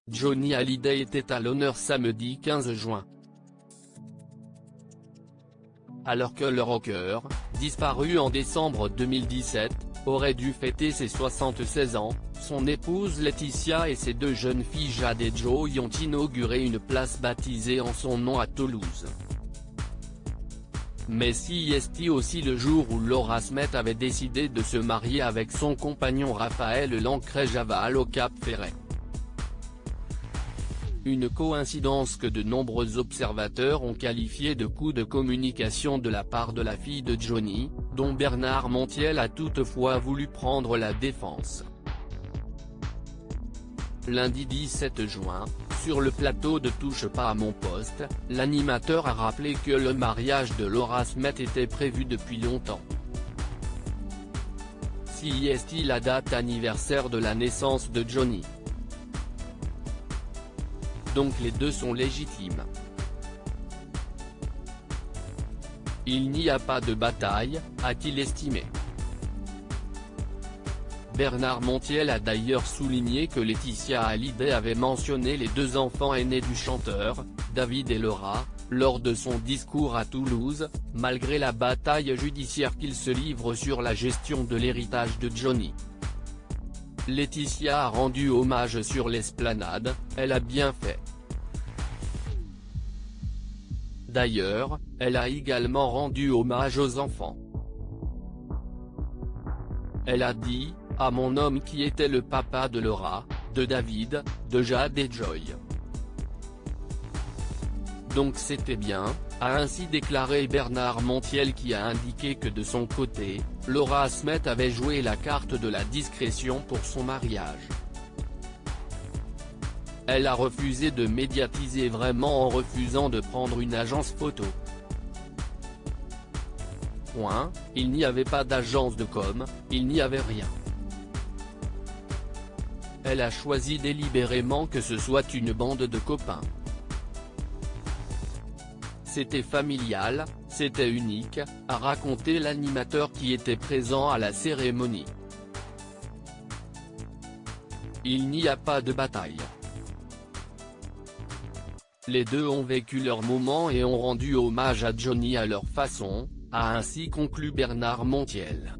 Johnny Hallyday était à l'honneur samedi 15 juin. Alors que le rocker, disparu en décembre 2017, aurait dû fêter ses 76 ans, son épouse Laetitia et ses deux jeunes filles Jade et Joy ont inauguré une place baptisée en son nom à Toulouse. Mais est aussi le jour où Laura Smet avait décidé de se marier avec son compagnon Raphaël Lancret-Javal au Cap Ferret. Une coïncidence que de nombreux observateurs ont qualifié de coup de communication de la part de la fille de Johnny, dont Bernard Montiel a toutefois voulu prendre la défense. Lundi 17 juin, sur le plateau de Touche pas à mon poste, l'animateur a rappelé que le mariage de Laura Smet était prévu depuis longtemps. C'est la date anniversaire de la naissance de Johnny. Donc les deux sont légitimes. Il n'y a pas de bataille, a-t-il estimé. Bernard Montiel a d'ailleurs souligné que Laetitia Hallyday avait mentionné les deux enfants aînés du chanteur, David et Laura, lors de son discours à Toulouse, malgré la bataille judiciaire qu'il se livre sur la gestion de l'héritage de Johnny. Laetitia a rendu hommage sur l'esplanade, elle a bien fait. D'ailleurs, elle a également rendu hommage aux enfants. Elle a dit, à mon homme qui était le papa de Laura, de David, de Jade et Joy. Donc c'était bien, a ainsi déclaré Bernard Montiel qui a indiqué que de son côté, Laura Smet avait joué la carte de la discrétion pour son mariage. Elle a refusé de médiatiser vraiment en refusant de prendre une agence photo. Il n'y avait pas d'agence de com, il n'y avait rien. Elle a choisi délibérément que ce soit une bande de copains. C'était familial, c'était unique, a raconté l'animateur qui était présent à la cérémonie. Il n'y a pas de bataille. Les deux ont vécu leur moment et ont rendu hommage à Johnny à leur façon, a ainsi conclu Bernard Montiel.